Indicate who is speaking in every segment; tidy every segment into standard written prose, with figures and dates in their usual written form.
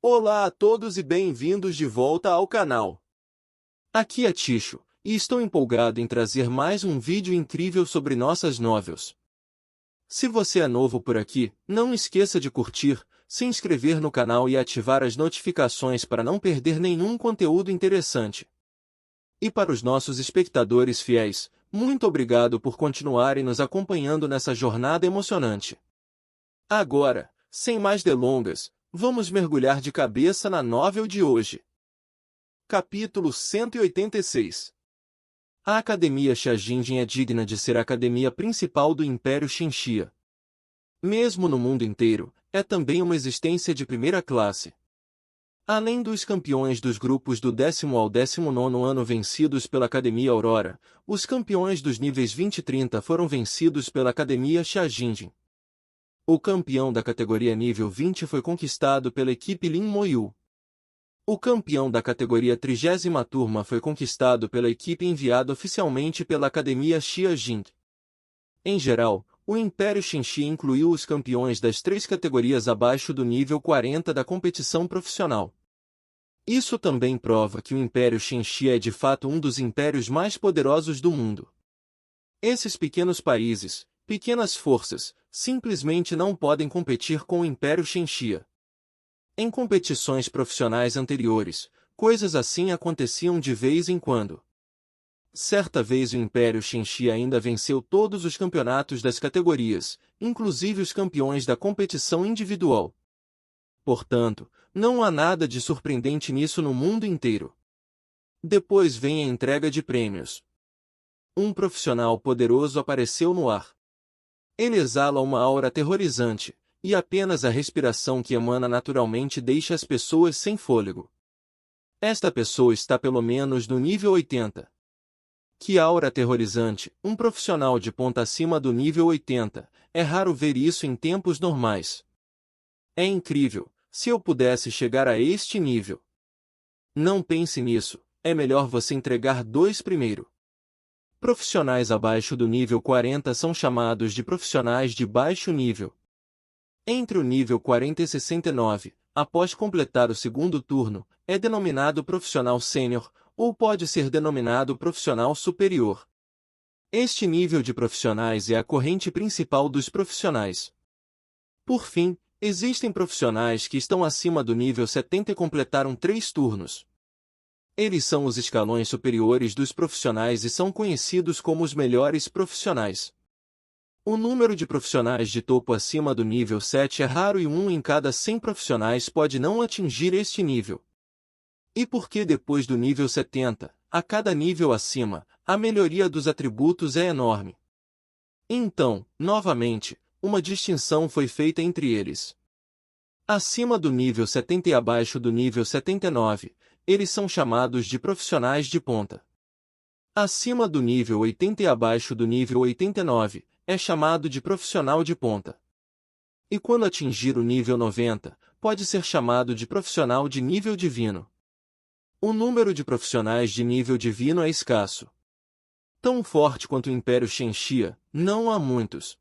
Speaker 1: Olá a todos e bem-vindos de volta ao canal. Aqui é Ticho, e estou empolgado em trazer mais um vídeo incrível sobre nossas novels. Se você é novo por aqui, não esqueça de curtir, se inscrever no canal e ativar as notificações para não perder nenhum conteúdo interessante. E para os nossos espectadores fiéis, muito obrigado por continuarem nos acompanhando nessa jornada emocionante. Agora, sem mais delongas, vamos mergulhar de cabeça na novel de hoje. Capítulo 186. A Academia Shajinjin é digna de ser a academia principal do Império Xinxia. Mesmo no mundo inteiro, é também uma existência de primeira classe. Além dos campeões dos grupos do 10º ao 19º ano vencidos pela Academia Aurora, os campeões dos níveis 20 e 30 foram vencidos pela Academia Shajinjin. O campeão da categoria nível 20 foi conquistado pela equipe Lin Moyu. O campeão da categoria 30ª turma foi conquistado pela equipe enviada oficialmente pela Academia Xiajing. Em geral, o Império Xinxia incluiu os campeões das 3 categorias abaixo do nível 40 da competição profissional. Isso também prova que o Império Xinxia é de fato um dos impérios mais poderosos do mundo. Esses pequenos países, pequenas forças, simplesmente não podem competir com o Império Xinxia. Em competições profissionais anteriores, coisas assim aconteciam de vez em quando. Certa vez o Império Xinxia ainda venceu todos os campeonatos das categorias, inclusive os campeões da competição individual. Portanto, não há nada de surpreendente nisso no mundo inteiro. Depois vem a entrega de prêmios. Um profissional poderoso apareceu no ar. Ele exala uma aura aterrorizante, e apenas a respiração que emana naturalmente deixa as pessoas sem fôlego. Esta pessoa está pelo menos no nível 80. Que aura aterrorizante, um profissional de ponta acima do nível 80, é raro ver isso em tempos normais. É incrível, se eu pudesse chegar a este nível. Não pense nisso, é melhor você entregar 2 primeiro. Profissionais abaixo do nível 40 são chamados de profissionais de baixo nível. Entre o nível 40 e 69, após completar o segundo turno, é denominado profissional sênior, ou pode ser denominado profissional superior. Este nível de profissionais é a corrente principal dos profissionais. Por fim, existem profissionais que estão acima do nível 70 e completaram 3 turnos. Eles são os escalões superiores dos profissionais e são conhecidos como os melhores profissionais. O número de profissionais de topo acima do nível 7 é raro e 1 em cada 100 profissionais pode não atingir este nível. E porque depois do nível 70, a cada nível acima, a melhoria dos atributos é enorme. Então, novamente, uma distinção foi feita entre eles. Acima do nível 70 e abaixo do nível 79, eles são chamados de profissionais de ponta. Acima do nível 80 e abaixo do nível 89, é chamado de profissional de ponta. E quando atingir o nível 90, pode ser chamado de profissional de nível divino. O número de profissionais de nível divino é escasso. Tão forte quanto o Império Xinxia, não há muitos.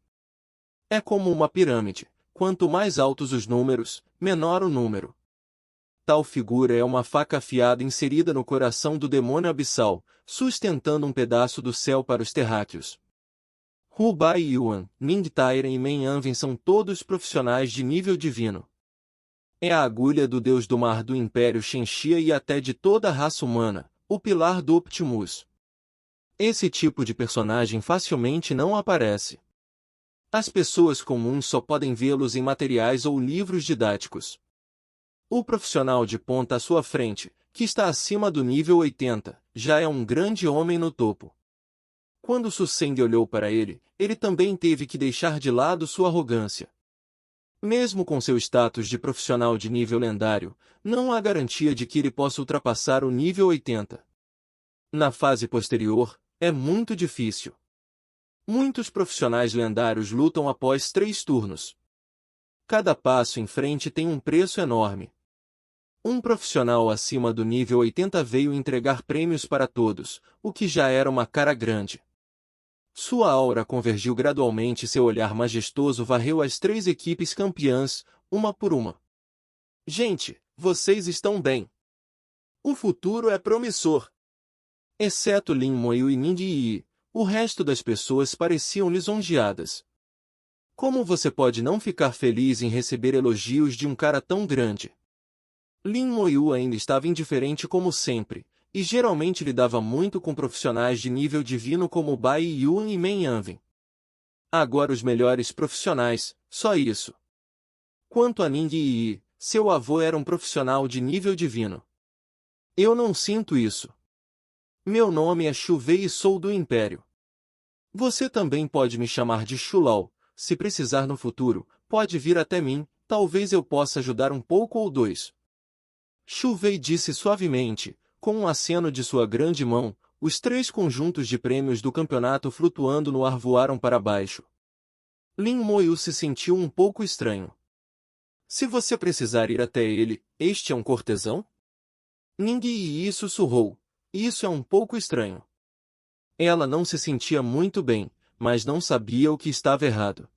Speaker 1: É como uma pirâmide, quanto mais altos os números, menor o número. Tal figura é uma faca afiada inserida no coração do demônio abissal, sustentando um pedaço do céu para os terráqueos. Hu Bai Yuan, Ming Tairen e Men Yanven são todos profissionais de nível divino. É a agulha do deus do mar do Império Xinxia e até de toda a raça humana, o pilar do Optimus. Esse tipo de personagem facilmente não aparece. As pessoas comuns só podem vê-los em materiais ou livros didáticos. O profissional de ponta à sua frente, que está acima do nível 80, já é um grande homem no topo. Quando Su Seng olhou para ele, ele também teve que deixar de lado sua arrogância. Mesmo com seu status de profissional de nível lendário, não há garantia de que ele possa ultrapassar o nível 80. Na fase posterior, é muito difícil. Muitos profissionais lendários lutam após 3 turnos. Cada passo em frente tem um preço enorme. Um profissional acima do nível 80 veio entregar prêmios para todos, o que já era uma cara grande. Sua aura convergiu gradualmente e seu olhar majestoso varreu as 3 equipes campeãs, uma por uma. Gente, vocês estão bem. O futuro é promissor. Exceto Lin Moyu e Ning Yi, o resto das pessoas pareciam lisonjeadas. Como você pode não ficar feliz em receber elogios de um cara tão grande? Lin Moyu ainda estava indiferente como sempre, e geralmente lidava muito com profissionais de nível divino como Bai Yuan e Meng Yanvin. Agora os melhores profissionais, só isso. Quanto a Ning Yi, seu avô era um profissional de nível divino. Eu não sinto isso. Meu nome é Xu Wei e sou do Império. Você também pode me chamar de Xu Lao. Se precisar no futuro, pode vir até mim, talvez eu possa ajudar um pouco ou dois. Xu Wei disse suavemente, com um aceno de sua grande mão. Os 3 conjuntos de prêmios do campeonato flutuando no ar voaram para baixo. Lin Moyu se sentiu um pouco estranho. Se você precisar ir até ele, este é um cortesão? Ning Yi sussurrou. Isso é um pouco estranho. Ela não se sentia muito bem, mas não sabia o que estava errado.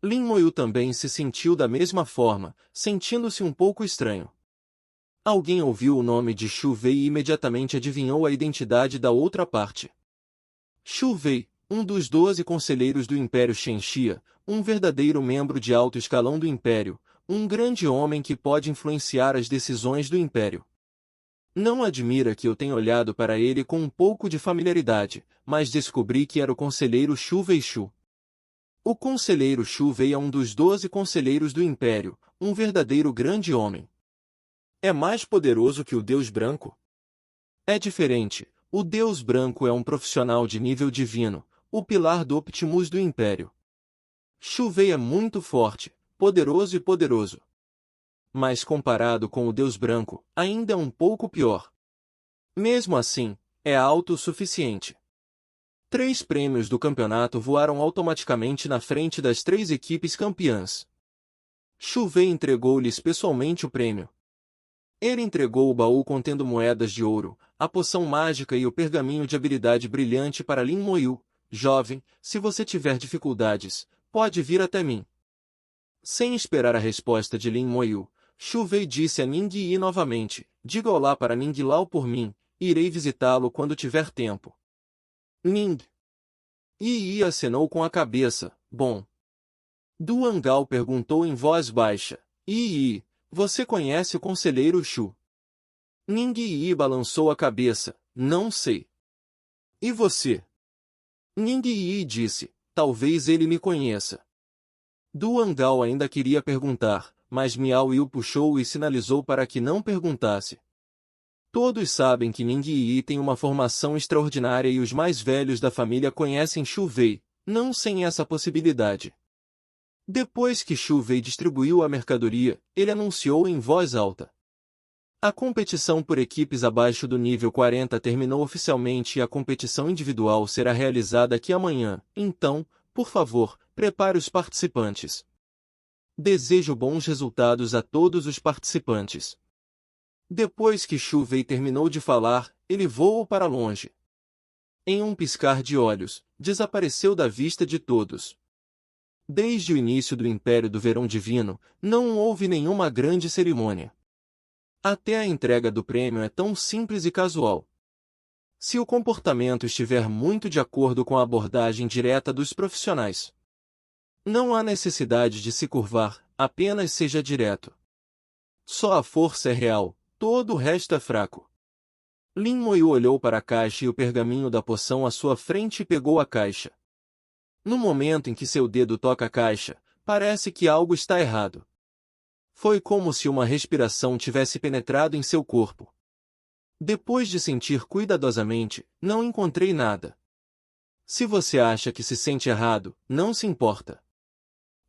Speaker 1: Lin Moyu também se sentiu da mesma forma, sentindo-se um pouco estranho. Alguém ouviu o nome de Xu Wei e imediatamente adivinhou a identidade da outra parte. Xu Wei, um dos 12 conselheiros do Império Shenxia, um verdadeiro membro de alto escalão do Império, um grande homem que pode influenciar as decisões do Império. Não admira que eu tenha olhado para ele com um pouco de familiaridade, mas descobri que era o conselheiro Xu Weishu. O conselheiro Xu Wei é um dos 12 conselheiros do Império, um verdadeiro grande homem. É mais poderoso que o Deus Branco? É diferente, o Deus Branco é um profissional de nível divino, o pilar do Optimus do Império. Xu Wei é muito forte, poderoso e poderoso. Mas comparado com o Deus Branco, ainda é um pouco pior. Mesmo assim, é autossuficiente. 3 prêmios do campeonato voaram automaticamente na frente das 3 equipes campeãs. Xu Wei entregou-lhes pessoalmente o prêmio. Ele entregou o baú contendo moedas de ouro, a poção mágica e o pergaminho de habilidade brilhante para Lin Moyu. Jovem, se você tiver dificuldades, pode vir até mim. Sem esperar a resposta de Lin Moyu, Xu Wei disse a Ning Yi novamente, diga olá para Ning Lao por mim, irei visitá-lo quando tiver tempo. Ning Yi acenou com a cabeça, bom. Duan Gao perguntou em voz baixa, Yi, você conhece o conselheiro Xu? Ning Yi balançou a cabeça, não sei. E você? Ning Yi disse, talvez ele me conheça. Duan Gao ainda queria perguntar, mas Miao Yu puxou e sinalizou para que não perguntasse. Todos sabem que Ning Yi tem uma formação extraordinária e os mais velhos da família conhecem Xu Wei, não sem essa possibilidade. Depois que Xu Wei distribuiu a mercadoria, ele anunciou em voz alta. A competição por equipes abaixo do nível 40 terminou oficialmente e a competição individual será realizada aqui amanhã, então, por favor, prepare os participantes. Desejo bons resultados a todos os participantes. Depois que Xu Wei terminou de falar, ele voou para longe. Em um piscar de olhos, desapareceu da vista de todos. Desde o início do Império do Verão Divino, não houve nenhuma grande cerimônia. Até a entrega do prêmio é tão simples e casual. Se o comportamento estiver muito de acordo com a abordagem direta dos profissionais, não há necessidade de se curvar, apenas seja direto. Só a força é real, todo o resto é fraco. Lin Moyu olhou para a caixa e o pergaminho da poção à sua frente e pegou a caixa. No momento em que seu dedo toca a caixa, parece que algo está errado. Foi como se uma respiração tivesse penetrado em seu corpo. Depois de sentir cuidadosamente, não encontrei nada. Se você acha que se sente errado, não se importa.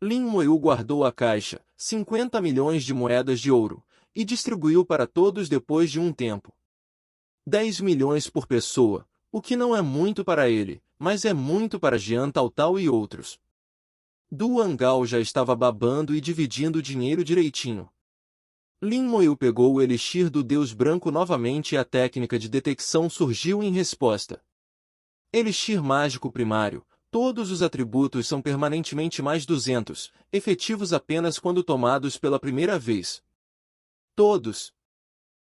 Speaker 1: Lin Moyu guardou a caixa, 50 milhões de moedas de ouro, e distribuiu para todos depois de um tempo. 10 milhões por pessoa, o que não é muito para ele, mas é muito para Jian Taotao e outros. Duan Gao já estava babando e dividindo o dinheiro direitinho. Lin Moyu pegou o elixir do Deus Branco novamente e a técnica de detecção surgiu em resposta. Elixir mágico primário. Todos os atributos são permanentemente mais 200, efetivos apenas quando tomados pela primeira vez. Todos.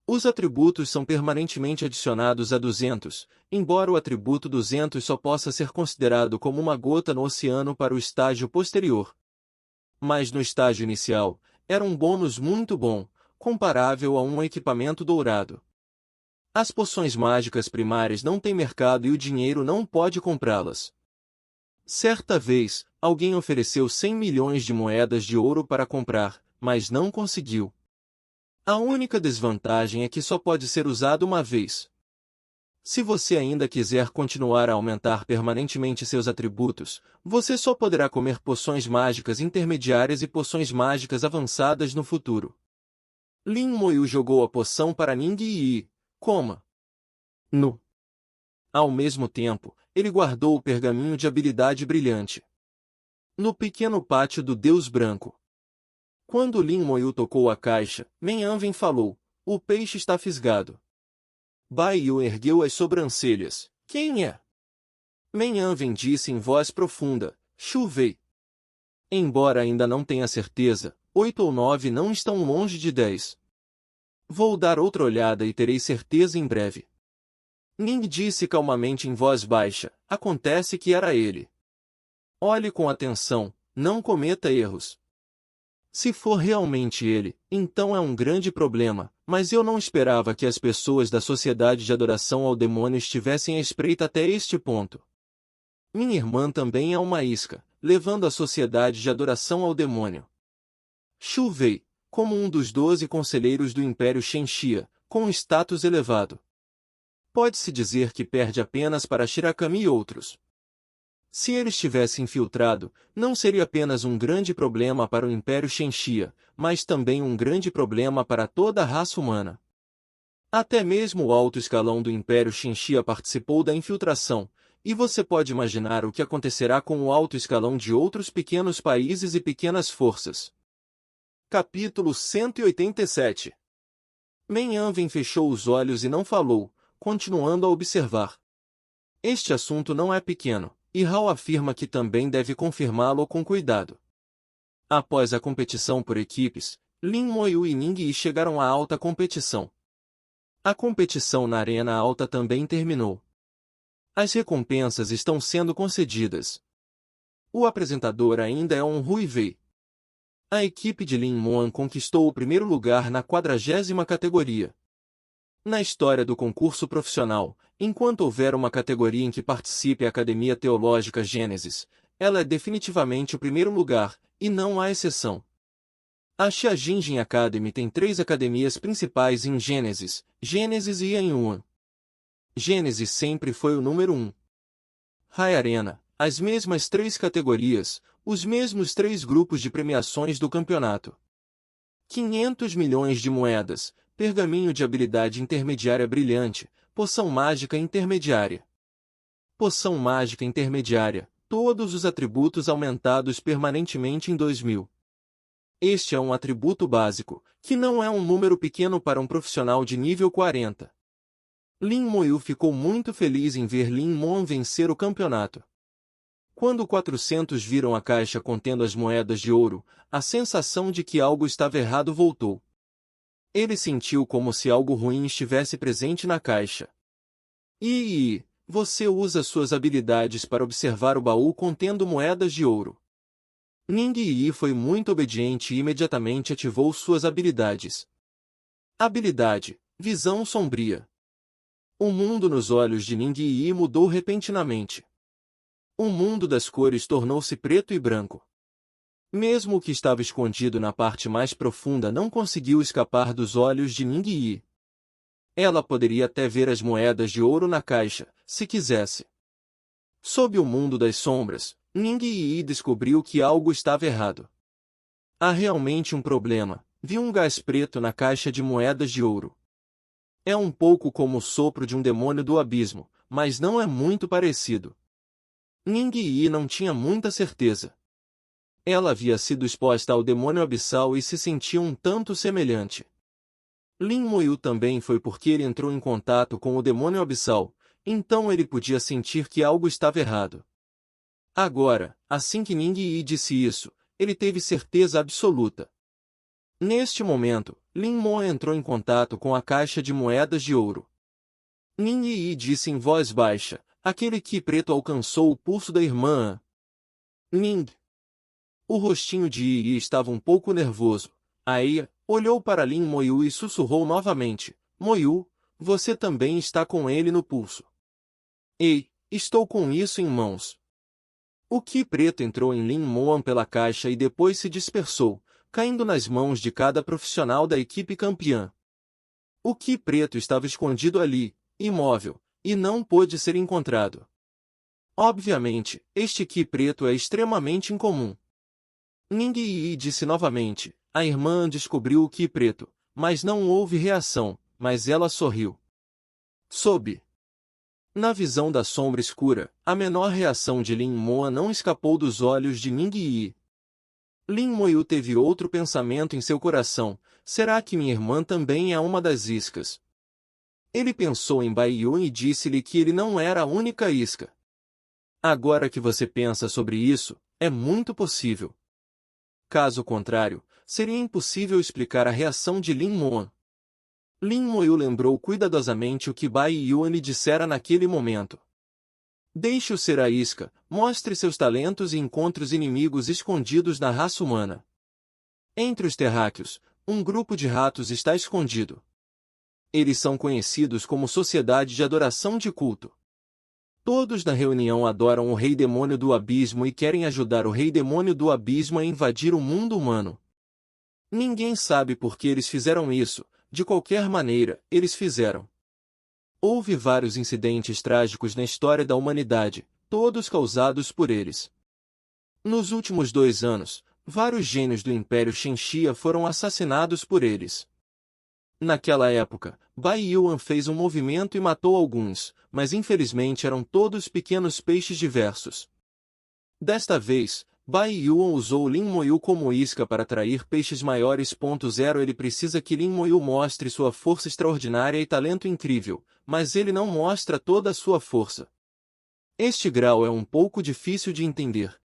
Speaker 1: Os atributos são permanentemente adicionados a 200, embora o atributo 200 só possa ser considerado como uma gota no oceano para o estágio posterior. Mas no estágio inicial, era um bônus muito bom, comparável a um equipamento dourado. As poções mágicas primárias não têm mercado e o dinheiro não pode comprá-las. Certa vez, alguém ofereceu 100 milhões de moedas de ouro para comprar, mas não conseguiu. A única desvantagem é que só pode ser usado uma vez. Se você ainda quiser continuar a aumentar permanentemente seus atributos, você só poderá comer poções mágicas intermediárias e poções mágicas avançadas no futuro. Lin Moyu jogou a poção para Ning Yi. Coma. No. Ao mesmo tempo, ele guardou o pergaminho de habilidade brilhante. No pequeno pátio do Deus Branco. Quando Lin Moyu tocou a caixa, Men Anven falou, o peixe está fisgado. Bai Yu ergueu as sobrancelhas. Quem é? Men Anven disse em voz profunda, Shu Wei. Embora ainda não tenha certeza, 8 ou 9 não estão longe de 10. Vou dar outra olhada e terei certeza em breve. Ning disse calmamente em voz baixa, acontece que era ele. Olhe com atenção, não cometa erros. Se for realmente ele, então é um grande problema, mas eu não esperava que as pessoas da Sociedade de Adoração ao Demônio estivessem à espreita até este ponto. Minha irmã também é uma isca, levando a Sociedade de Adoração ao Demônio. Shu Wei, como um dos 12 conselheiros do Império Shenxia, com status elevado. Pode-se dizer que perde apenas para Shirakami e outros. Se ele estivesse infiltrado, não seria apenas um grande problema para o Império Shenxia, mas também um grande problema para toda a raça humana. Até mesmo o alto escalão do Império Shenxia participou da infiltração, e você pode imaginar o que acontecerá com o alto escalão de outros pequenos países e pequenas forças. Capítulo 187. Men Anven fechou os olhos e não falou, continuando a observar. Este assunto não é pequeno. E Hao afirma que também deve confirmá-lo com cuidado. Após a competição por equipes, Lin Moyu e Ning Yi chegaram à alta competição. A competição na Arena Alta também terminou. As recompensas estão sendo concedidas. O apresentador ainda é um Rui Wei. A equipe de Lin Moan conquistou o primeiro lugar na 40ª categoria. Na história do concurso profissional, enquanto houver uma categoria em que participe a Academia Teológica Gênesis, ela é definitivamente o primeiro lugar, e não há exceção. A Xiajinjin Academy tem 3 academias principais em Gênesis, Gênesis e Anyuan. Gênesis sempre foi o número 1. High Arena, as mesmas 3 categorias, os mesmos 3 grupos de premiações do campeonato. 500 milhões de moedas, pergaminho de habilidade intermediária brilhante, poção mágica intermediária. Poção mágica intermediária, todos os atributos aumentados permanentemente em 2000. Este é um atributo básico, que não é um número pequeno para um profissional de nível 40. Lin Moyu ficou muito feliz em ver Lin Moan vencer o campeonato. Quando 400 viram a caixa contendo as moedas de ouro, a sensação de que algo estava errado voltou. Ele sentiu como se algo ruim estivesse presente na caixa. Você usa suas habilidades para observar o baú contendo moedas de ouro. Ning Yi foi muito obediente e imediatamente ativou suas habilidades. Habilidade, visão sombria. O mundo nos olhos de Ning Yi mudou repentinamente. O mundo das cores tornou-se preto e branco. Mesmo o que estava escondido na parte mais profunda não conseguiu escapar dos olhos de Ning Yi. Ela poderia até ver as moedas de ouro na caixa, se quisesse. Sob o mundo das sombras, Ning Yi descobriu que algo estava errado. Há realmente um problema. Viu um gás preto na caixa de moedas de ouro. É um pouco como o sopro de um demônio do abismo, mas não é muito parecido. Ning Yi não tinha muita certeza. Ela havia sido exposta ao demônio abissal e se sentia um tanto semelhante. Lin Moyu também foi porque ele entrou em contato com o demônio abissal, então ele podia sentir que algo estava errado. Agora, assim que Ning Yi disse isso, ele teve certeza absoluta. Neste momento, Lin Mo entrou em contato com a caixa de moedas de ouro. Ning Yi disse em voz baixa, aquele Qi preto alcançou o pulso da irmã. Ning. O rostinho de Yi estava um pouco nervoso. Aí, olhou para Lin Moyu e sussurrou novamente, Moyu, você também está com ele no pulso. Ei, estou com isso em mãos. O Qi preto entrou em Lin Moan pela caixa e depois se dispersou, caindo nas mãos de cada profissional da equipe campeã. O Qi preto estava escondido ali, imóvel, e não pôde ser encontrado. Obviamente, este Qi preto é extremamente incomum. Ning Yi disse novamente, a irmã descobriu o Qi preto, mas não houve reação, mas ela sorriu. Sob. Na visão da sombra escura, a menor reação de Lin Moan não escapou dos olhos de Ning Yi. Lin Moyu teve outro pensamento em seu coração, será que minha irmã também é uma das iscas? Ele pensou em Bai Yun e disse-lhe que ele não era a única isca. Agora que você pensa sobre isso, é muito possível. Caso contrário, seria impossível explicar a reação de Lin Moan. Lin Moyu lembrou cuidadosamente o que Bai Yuan lhe dissera naquele momento. Deixe-o ser a isca, mostre seus talentos e encontre os inimigos escondidos na raça humana. Entre os terráqueos, um grupo de ratos está escondido. Eles são conhecidos como Sociedade de Adoração de Culto. Todos na reunião adoram o Rei Demônio do Abismo e querem ajudar o Rei Demônio do Abismo a invadir o mundo humano. Ninguém sabe por que eles fizeram isso, de qualquer maneira, eles fizeram. Houve vários incidentes trágicos na história da humanidade, todos causados por eles. Nos últimos 2 anos, vários gênios do Império Shenxia foram assassinados por eles. Naquela época, Bai Yuan fez um movimento e matou alguns, mas infelizmente eram todos pequenos peixes diversos. Desta vez, Bai Yuan usou Lin Moyu como isca para atrair peixes maiores. Ele precisa que Lin Moyu mostre sua força extraordinária e talento incrível, mas ele não mostra toda a sua força. Este grau é um pouco difícil de entender.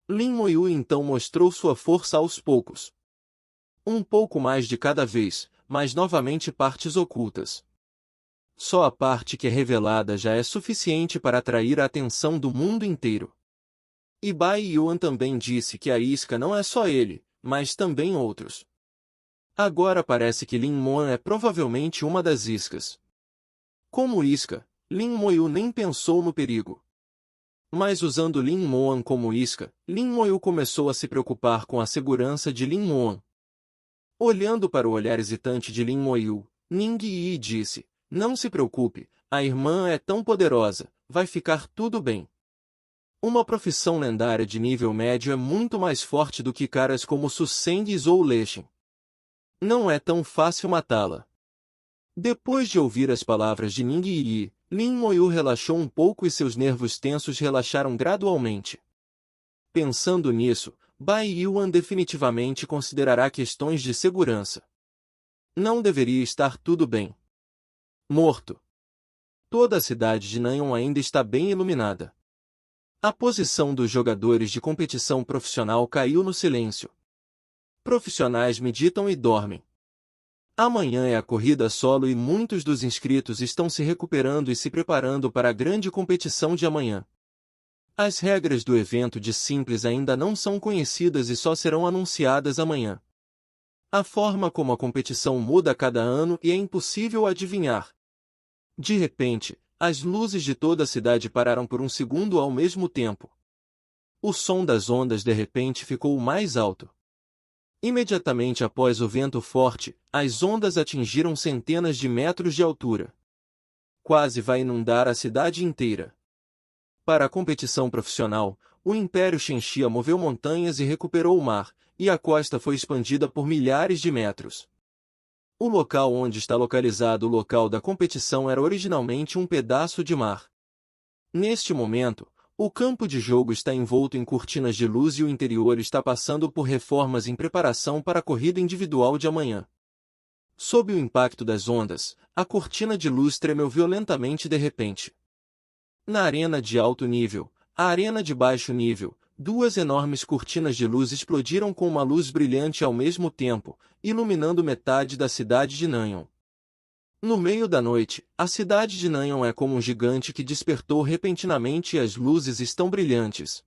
Speaker 1: Lin Moyu então mostrou sua força aos poucos. Um pouco mais de cada vez, mas novamente partes ocultas. Só a parte que é revelada já é suficiente para atrair a atenção do mundo inteiro. E Bai Yuan também disse que a isca não é só ele, mas também outros. Agora parece que Lin Moan é provavelmente uma das iscas. Como isca, Lin Moyu nem pensou no perigo. Mas usando Lin Moan como isca, Lin Moyu começou a se preocupar com a segurança de Lin Moan. Olhando para o olhar hesitante de Lin Moyu, Ning Yi disse, não se preocupe, a irmã é tão poderosa, vai ficar tudo bem. Uma profissão lendária de nível médio é muito mais forte do que caras como Su Seng e Zhou Leixin. Não é tão fácil matá-la. Depois de ouvir as palavras de Ning Yi, Lin Moyu relaxou um pouco e seus nervos tensos relaxaram gradualmente. Pensando nisso, Bai Yuan definitivamente considerará questões de segurança. Não deveria estar tudo bem. Morto. Toda a cidade de Nanyon ainda está bem iluminada. A posição dos jogadores de competição profissional caiu no silêncio. Profissionais meditam e dormem. Amanhã é a corrida solo e muitos dos inscritos estão se recuperando e se preparando para a grande competição de amanhã. As regras do evento de simples ainda não são conhecidas e só serão anunciadas amanhã. A forma como a competição muda a cada ano e é impossível adivinhar. De repente, as luzes de toda a cidade pararam por um segundo ao mesmo tempo. O som das ondas de repente ficou mais alto. Imediatamente após o vento forte, as ondas atingiram centenas de metros de altura. Quase vai inundar a cidade inteira. Para a competição profissional, o Império Shenxia moveu montanhas e recuperou o mar, e a costa foi expandida por milhares de metros. O local onde está localizado o local da competição era originalmente um pedaço de mar. Neste momento, o campo de jogo está envolto em cortinas de luz e o interior está passando por reformas em preparação para a corrida individual de amanhã. Sob o impacto das ondas, a cortina de luz tremeu violentamente de repente. Na arena de alto nível, a arena de baixo nível, duas enormes cortinas de luz explodiram com uma luz brilhante ao mesmo tempo, iluminando metade da cidade de Nanyon. No meio da noite, a cidade de Nanyon é como um gigante que despertou repentinamente e as luzes estão brilhantes.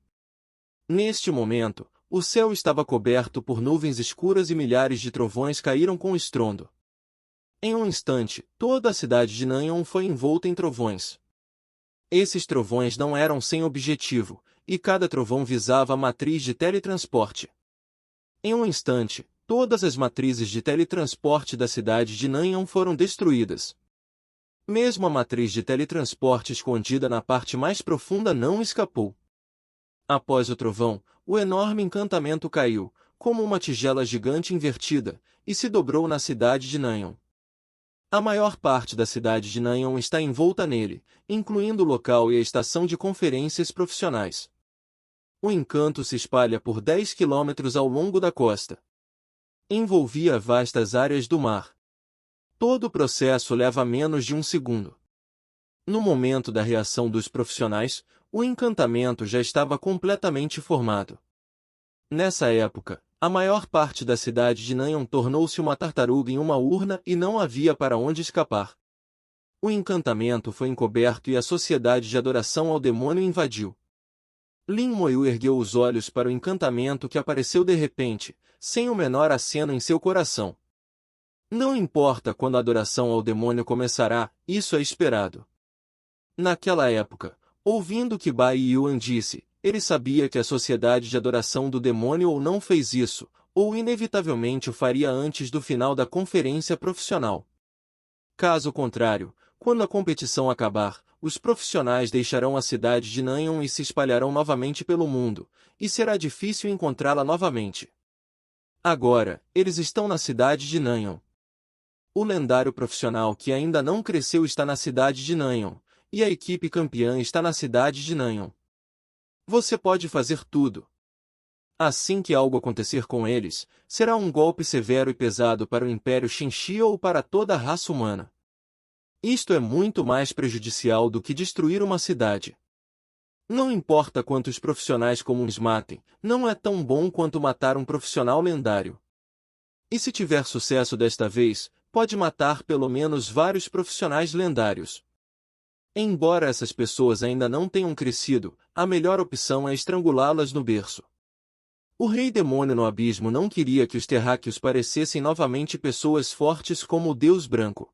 Speaker 1: Neste momento, o céu estava coberto por nuvens escuras e milhares de trovões caíram com estrondo. Em um instante, toda a cidade de Nanyon foi envolta em trovões. Esses trovões não eram sem objetivo, e cada trovão visava a matriz de teletransporte. Em um instante, todas as matrizes de teletransporte da cidade de Nanyon foram destruídas. Mesmo a matriz de teletransporte escondida na parte mais profunda não escapou. Após o trovão, o enorme encantamento caiu, como uma tigela gigante invertida, e se dobrou na cidade de Nanyon. A maior parte da cidade de Nanyon está envolta nele, incluindo o local e a estação de conferências profissionais. O encanto se espalha por 10 quilômetros ao longo da costa. Envolvia vastas áreas do mar. Todo o processo leva menos de um segundo. No momento da reação dos profissionais, o encantamento já estava completamente formado. Nessa época, a maior parte da cidade de Nanyon tornou-se uma tartaruga em uma urna e não havia para onde escapar. O encantamento foi encoberto e a sociedade de adoração ao demônio invadiu. Lin Moyu ergueu os olhos para o encantamento que apareceu de repente, sem o menor aceno em seu coração. Não importa quando a adoração ao demônio começará, isso é esperado. Naquela época, ouvindo que Bai Yuan disse, ele sabia que a sociedade de adoração do demônio ou não fez isso, ou inevitavelmente o faria antes do final da conferência profissional. Caso contrário, quando a competição acabar, os profissionais deixarão a cidade de Nanyon e se espalharão novamente pelo mundo, e será difícil encontrá-la novamente. Agora, eles estão na cidade de Nanyon. O lendário profissional que ainda não cresceu está na cidade de Nanyon, e a equipe campeã está na cidade de Nanyon. Você pode fazer tudo. Assim que algo acontecer com eles, será um golpe severo e pesado para o Império Shenxi ou para toda a raça humana. Isto é muito mais prejudicial do que destruir uma cidade. Não importa quantos profissionais comuns matem, não é tão bom quanto matar um profissional lendário. E se tiver sucesso desta vez, pode matar pelo menos vários profissionais lendários. Embora essas pessoas ainda não tenham crescido, a melhor opção é estrangulá-las no berço. O rei demônio no abismo não queria que os terráqueos parecessem novamente pessoas fortes como o Deus Branco.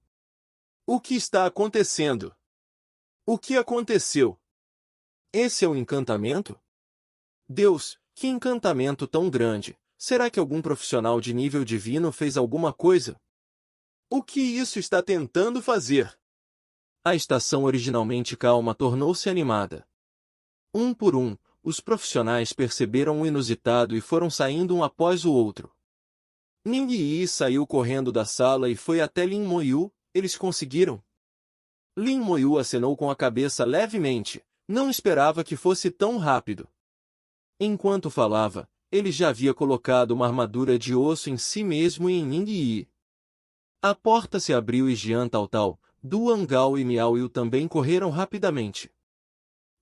Speaker 1: O que está acontecendo? O que aconteceu? Esse é o encantamento? Deus, que encantamento tão grande! Será que algum profissional de nível divino fez alguma coisa? O que isso está tentando fazer? A estação originalmente calma tornou-se animada. Um por um, os profissionais perceberam o inusitado e foram saindo um após o outro. Ning Yi saiu correndo da sala e foi até Lin Moyu. Eles conseguiram? Lin Moyu acenou com a cabeça levemente, não esperava que fosse tão rápido. Enquanto falava, ele já havia colocado uma armadura de osso em si mesmo e em Ning Yi. A porta se abriu e Jian Taotao, Duan Gao e Miao Yu também correram rapidamente.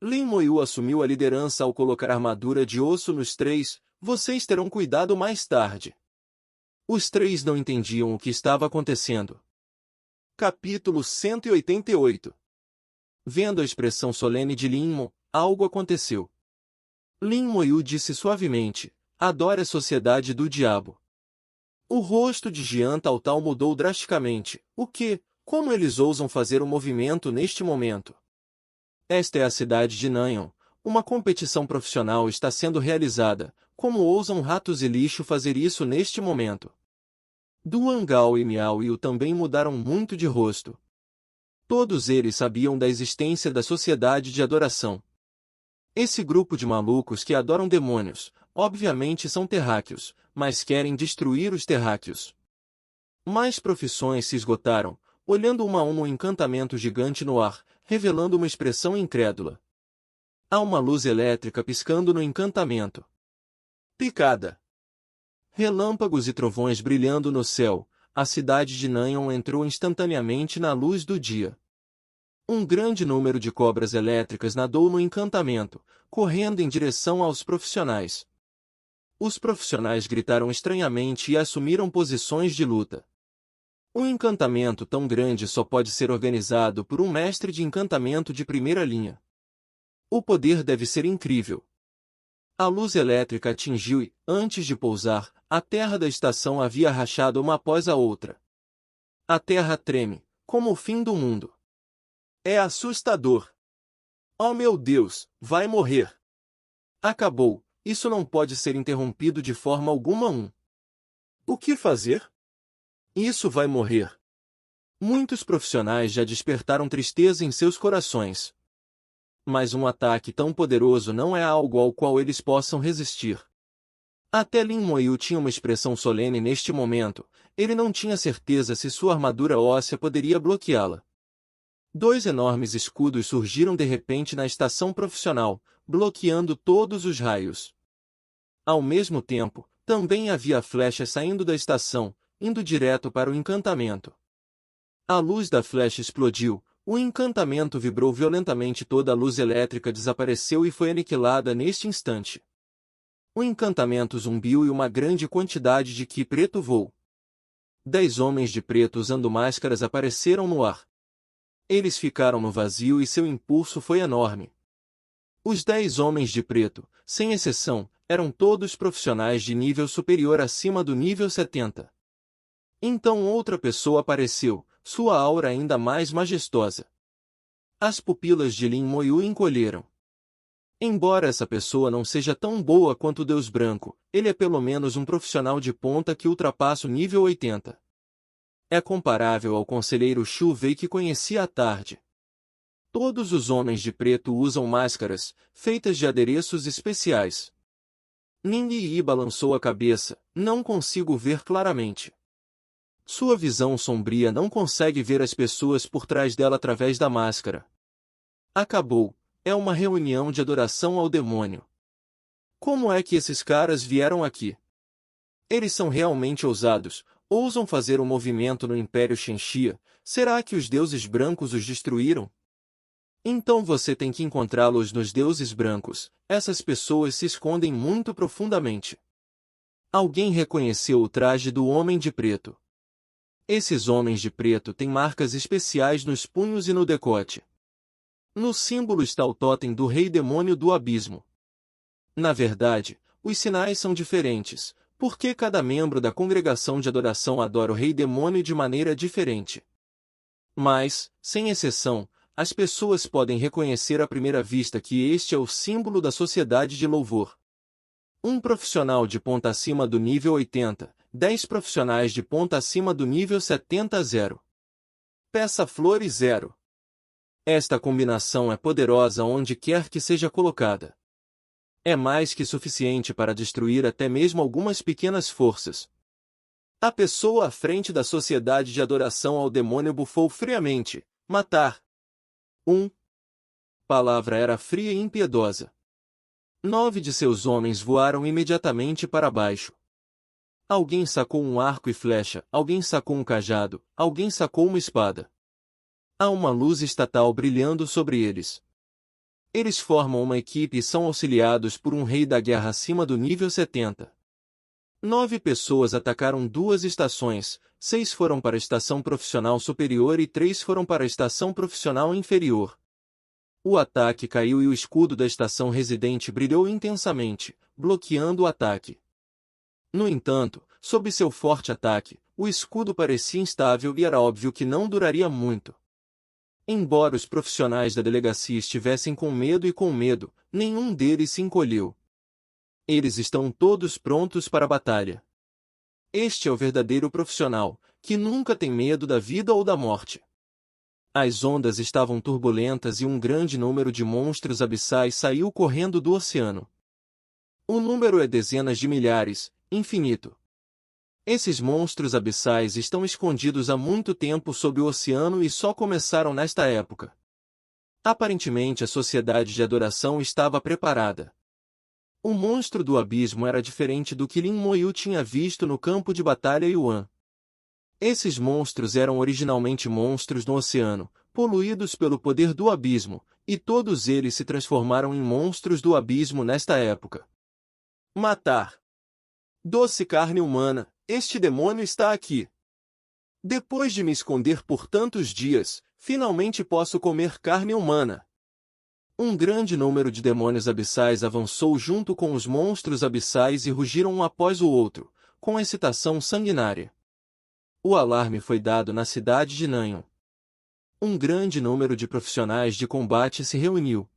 Speaker 1: Lin Moyu assumiu a liderança ao colocar a armadura de osso nos três, vocês terão cuidado mais tarde. Os três não entendiam o que estava acontecendo. Capítulo 188. Vendo a expressão solene de Lin Mo, algo aconteceu. Lin Moyu disse suavemente, adore a sociedade do diabo. O rosto de Jian Taotao mudou drasticamente. O que? Como eles ousam fazer um movimento neste momento? Esta é a cidade de Nanyon. Uma competição profissional está sendo realizada. Como ousam ratos e lixo fazer isso neste momento? Duan Gao e Miao Yu também mudaram muito de rosto. Todos eles sabiam da existência da sociedade de adoração. Esse grupo de malucos que adoram demônios, obviamente são terráqueos, mas querem destruir os terráqueos. Mais profissões se esgotaram, olhando uma a uma um encantamento gigante no ar, revelando uma expressão incrédula. Há uma luz elétrica piscando no encantamento. Picada. Relâmpagos e trovões brilhando no céu, a cidade de Nanyon entrou instantaneamente na luz do dia. Um grande número de cobras elétricas nadou no encantamento, correndo em direção aos profissionais. Os profissionais gritaram estranhamente e assumiram posições de luta. Um encantamento tão grande só pode ser organizado por um mestre de encantamento de primeira linha. O poder deve ser incrível. A luz elétrica atingiu e, antes de pousar, a terra da estação havia rachado uma após a outra. A terra treme, como o fim do mundo. É assustador. Oh meu Deus, vai morrer. Acabou, isso não pode ser interrompido de forma alguma. O que fazer? Isso vai morrer. Muitos profissionais já despertaram tristeza em seus corações. Mas um ataque tão poderoso não é algo ao qual eles possam resistir. Até Lin Moyu tinha uma expressão solene neste momento, ele não tinha certeza se sua armadura óssea poderia bloqueá-la. 2 enormes escudos surgiram de repente na estação profissional, bloqueando todos os raios. Ao mesmo tempo, também havia flechas saindo da estação, indo direto para o encantamento. A luz da flecha explodiu, o encantamento vibrou violentamente, toda a luz elétrica desapareceu e foi aniquilada neste instante. O encantamento zumbiu e uma grande quantidade de Ki preto voou. 10 homens de preto usando máscaras apareceram no ar. Eles ficaram no vazio e seu impulso foi enorme. Os 10 homens de preto, sem exceção, eram todos profissionais de nível superior acima do nível 70. Então outra pessoa apareceu, sua aura ainda mais majestosa. As pupilas de Lin Moyu encolheram. Embora essa pessoa não seja tão boa quanto o Deus Branco, ele é pelo menos um profissional de ponta que ultrapassa o nível 80. É comparável ao conselheiro Shu Wei que conheci à tarde. Todos os homens de preto usam máscaras, feitas de adereços especiais. Ning Yi balançou a cabeça, não consigo ver claramente. Sua visão sombria não consegue ver as pessoas por trás dela através da máscara. Acabou, é uma reunião de adoração ao demônio. Como é que esses caras vieram aqui? Eles são realmente ousados, ousam fazer um movimento no Império Shenxia, será que os deuses brancos os destruíram? Então você tem que encontrá-los nos deuses brancos, essas pessoas se escondem muito profundamente. Alguém reconheceu o traje do homem de preto. Esses homens de preto têm marcas especiais nos punhos e no decote. No símbolo está o totem do rei demônio do abismo. Na verdade, os sinais são diferentes, porque cada membro da congregação de adoração adora o rei demônio de maneira diferente. Mas, sem exceção, as pessoas podem reconhecer à primeira vista que este é o símbolo da sociedade de louvor. Um profissional de ponta acima do nível 80, 10 profissionais de ponta acima do nível 70 a 0. Peça flores 0. Esta combinação é poderosa onde quer que seja colocada. É mais que suficiente para destruir até mesmo algumas pequenas forças. A pessoa à frente da sociedade de adoração ao demônio bufou friamente. Matar. Palavra era fria e impiedosa. 9 de seus homens voaram imediatamente para baixo. Alguém sacou um arco e flecha, alguém sacou um cajado, alguém sacou uma espada. Há uma luz estatal brilhando sobre eles. Eles formam uma equipe e são auxiliados por um rei da guerra acima do nível 70. 9 pessoas atacaram 2 estações, 6 foram para a estação profissional superior e 3 foram para a estação profissional inferior. O ataque caiu e o escudo da estação residente brilhou intensamente, bloqueando o ataque. No entanto, sob seu forte ataque, o escudo parecia instável e era óbvio que não duraria muito. Embora os profissionais da delegacia estivessem com medo, nenhum deles se encolheu. Eles estão todos prontos para a batalha. Este é o verdadeiro profissional, que nunca tem medo da vida ou da morte. As ondas estavam turbulentas e um grande número de monstros abissais saiu correndo do oceano. O número é dezenas de milhares, infinito. Esses monstros abissais estão escondidos há muito tempo sob o oceano e só começaram nesta época. Aparentemente a sociedade de adoração estava preparada. O monstro do abismo era diferente do que Lin Moyu tinha visto no campo de batalha Yuan. Esses monstros eram originalmente monstros no oceano, poluídos pelo poder do abismo, e todos eles se transformaram em monstros do abismo nesta época. Matar. Doce carne humana, este demônio está aqui. Depois de me esconder por tantos dias, finalmente posso comer carne humana. Um grande número de demônios abissais avançou junto com os monstros abissais e rugiram um após o outro, com excitação sanguinária. O alarme foi dado na cidade de Nanyon. Um grande número de profissionais de combate se reuniu.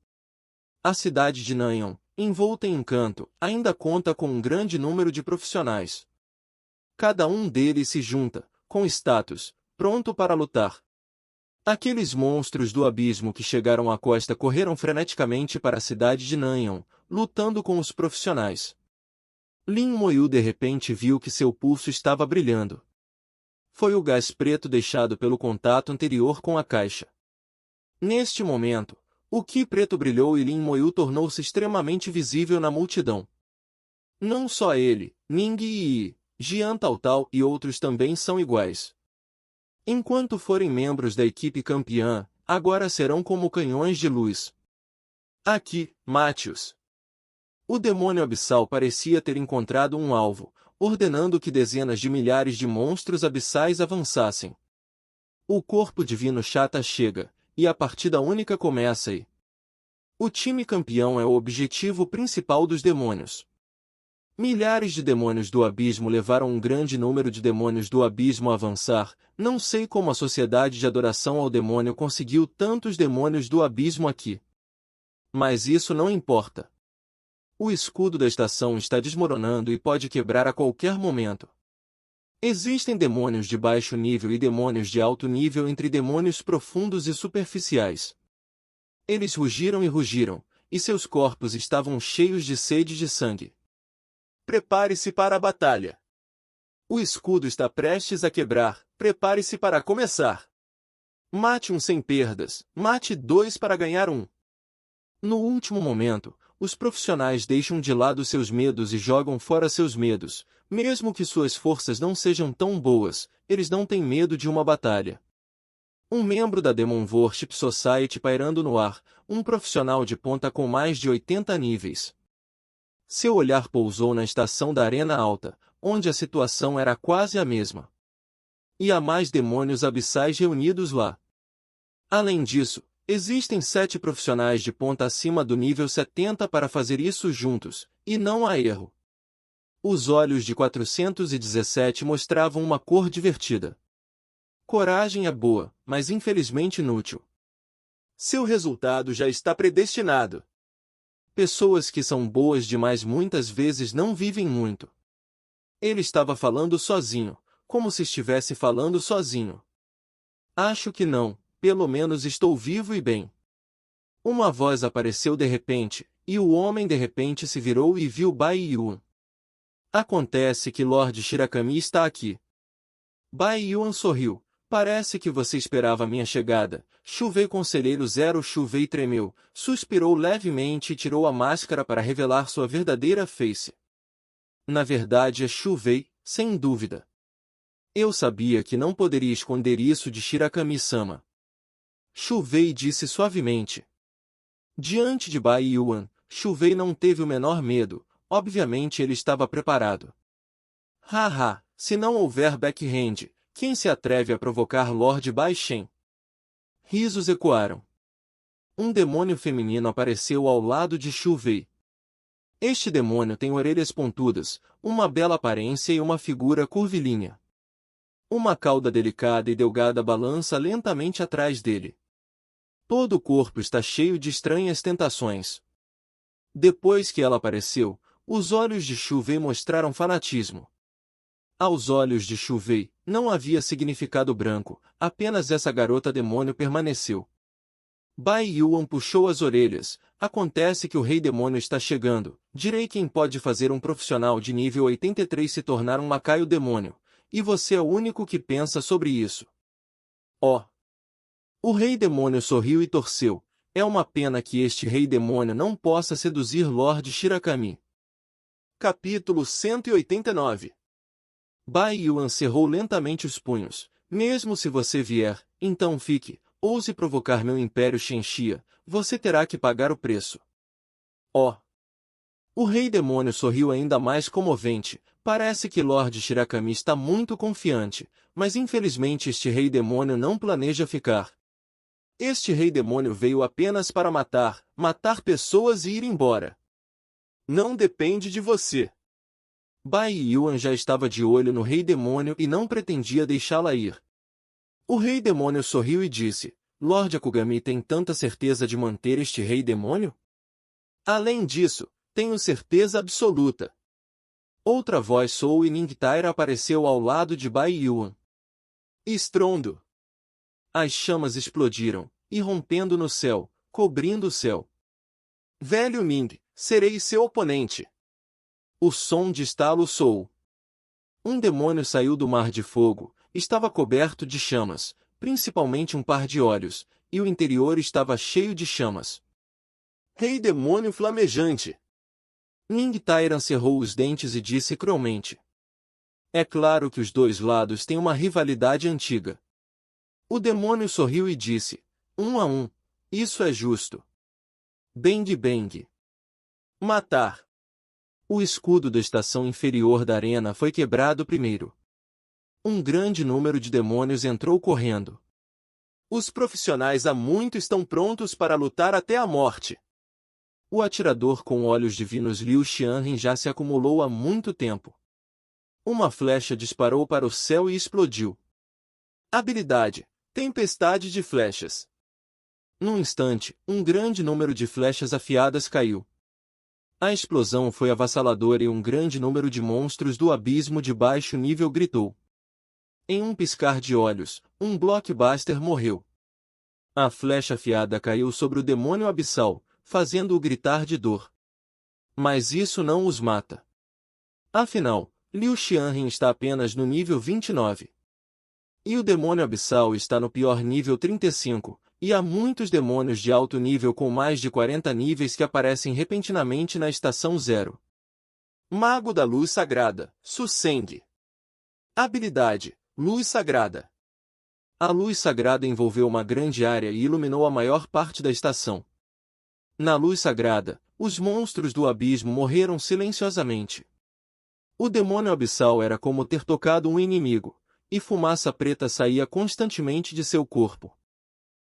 Speaker 1: A cidade de Nanyon, envolta em encanto, ainda conta com um grande número de profissionais. Cada um deles se junta, com status, pronto para lutar. Aqueles monstros do abismo que chegaram à costa correram freneticamente para a cidade de Nanyon, lutando com os profissionais. Lin Moyu de repente viu que seu pulso estava brilhando. Foi o gás preto deixado pelo contato anterior com a caixa. Neste momento, o Qi preto brilhou e Lin Moyu tornou-se extremamente visível na multidão. Não só ele, Ning Yi, Jian Taotao e outros também são iguais. Enquanto forem membros da equipe campeã, agora serão como canhões de luz. Aqui, mate-os. O demônio abissal parecia ter encontrado um alvo, ordenando que dezenas de milhares de monstros abissais avançassem. O corpo divino chata chega, e a partida única começa e... O time campeão é o objetivo principal dos demônios. Milhares de demônios do abismo levaram um grande número de demônios do abismo a avançar. Não sei como a sociedade de adoração ao demônio conseguiu tantos demônios do abismo aqui. Mas isso não importa. O escudo da estação está desmoronando e pode quebrar a qualquer momento. Existem demônios de baixo nível e demônios de alto nível entre demônios profundos e superficiais. Eles rugiram e rugiram, e seus corpos estavam cheios de sede de sangue. Prepare-se para a batalha. O escudo está prestes a quebrar, prepare-se para começar. Mate um sem perdas, mate dois para ganhar um. No último momento, os profissionais deixam de lado seus medos e jogam fora seus medos. Mesmo que suas forças não sejam tão boas, eles não têm medo de uma batalha. Um membro da Demon Worship Society pairando no ar, um profissional de ponta com mais de 80 níveis. Seu olhar pousou na estação da Arena Alta, onde a situação era quase a mesma. E há mais demônios abissais reunidos lá. Além disso, existem 7 profissionais de ponta acima do nível 70 para fazer isso juntos, e não há erro. Os olhos de 417 mostravam uma cor divertida. Coragem é boa, mas infelizmente inútil. Seu resultado já está predestinado. Pessoas que são boas demais muitas vezes não vivem muito. Ele estava falando sozinho, como se estivesse falando sozinho. Acho que não, pelo menos estou vivo e bem. Uma voz apareceu de repente, e o homem de repente se virou e viu Bai Yuan. Acontece que Lord Shirakami está aqui. Bai Yuan sorriu. Parece que você esperava minha chegada. Chuvei conselheiro Zero Chuvei tremeu, suspirou levemente e tirou a máscara para revelar sua verdadeira face. Na verdade é Chuvei, sem dúvida. Eu sabia que não poderia esconder isso de Shirakami-sama. Chuvei disse suavemente. Diante de Bai Yuan, Chuvei não teve o menor medo, obviamente ele estava preparado. Haha, se não houver backhand, quem se atreve a provocar Lord Bai Shen? Risos ecoaram. Um demônio feminino apareceu ao lado de Chuvei. Este demônio tem orelhas pontudas, uma bela aparência e uma figura curvilínea. Uma cauda delicada e delgada balança lentamente atrás dele. Todo o corpo está cheio de estranhas tentações. Depois que ela apareceu, os olhos de Chuvei mostraram fanatismo. Aos olhos de Chuvei, não havia significado branco, apenas essa garota demônio permaneceu. Bai Yuan puxou as orelhas. Acontece que o rei demônio está chegando. Direi quem pode fazer um profissional de nível 83 se tornar um lacaio demônio. E você é o único que pensa sobre isso. Oh! O rei demônio sorriu e torceu. É uma pena que este rei demônio não possa seduzir Lord Shirakami. Capítulo 189. Bai Yuan cerrou lentamente os punhos. Mesmo se você vier, então fique. Ouse provocar meu império Shenxia, você terá que pagar o preço. Oh! O rei demônio sorriu ainda mais comovente. Parece que Lord Shirakami está muito confiante, mas infelizmente este rei demônio não planeja ficar. Este rei demônio veio apenas para matar pessoas e ir embora. Não depende de você. Bai Yuan já estava de olho no rei demônio e não pretendia deixá-la ir. O rei demônio sorriu e disse, Lord Akugami tem tanta certeza de manter este rei demônio? Além disso, tenho certeza absoluta. Outra voz soou e Ningtaira apareceu ao lado de Bai Yuan. Estrondo! As chamas explodiram, irrompendo no céu, cobrindo o céu. Velho Ning, serei seu oponente. O som de estalo soou. Um demônio saiu do mar de fogo, estava coberto de chamas, principalmente um par de olhos, e o interior estava cheio de chamas. Rei demônio flamejante! Ningtaira cerrou os dentes e disse cruelmente. É claro que os dois lados têm uma rivalidade antiga. O demônio sorriu e disse, 1 a 1, isso é justo. Bang Bang. Matar. O escudo da estação inferior da arena foi quebrado primeiro. Um grande número de demônios entrou correndo. Os profissionais há muito estão prontos para lutar até a morte. O atirador com olhos divinos Liu Xianren já se acumulou há muito tempo. Uma flecha disparou para o céu e explodiu. Habilidade: Tempestade de flechas. Num instante, um grande número de flechas afiadas caiu. A explosão foi avassaladora e um grande número de monstros do abismo de baixo nível gritou. Em um piscar de olhos, um blockbuster morreu. A flecha afiada caiu sobre o demônio abissal, fazendo-o gritar de dor. Mas isso não os mata. Afinal, Liu Xianren está apenas no nível 29. E o demônio abissal está no pior nível 35, e há muitos demônios de alto nível com mais de 40 níveis que aparecem repentinamente na estação 0. Mago da Luz Sagrada, Su Seng. Habilidade: Luz Sagrada. A luz sagrada envolveu uma grande área e iluminou a maior parte da estação. Na luz sagrada, os monstros do abismo morreram silenciosamente. O demônio abissal era como ter tocado um inimigo, e fumaça preta saía constantemente de seu corpo.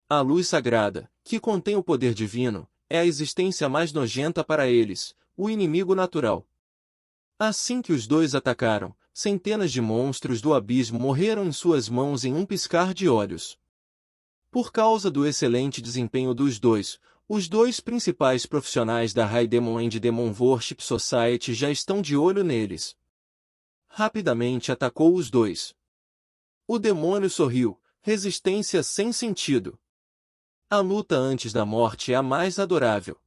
Speaker 1: A luz sagrada, que contém o poder divino, é a existência mais nojenta para eles, o inimigo natural. Assim que os dois atacaram, centenas de monstros do abismo morreram em suas mãos em um piscar de olhos. Por causa do excelente desempenho dos dois, os dois principais profissionais da High Demon and Demon Worship Society já estão de olho neles. Rapidamente atacou os dois. O demônio sorriu, resistência sem sentido. A luta antes da morte é a mais adorável.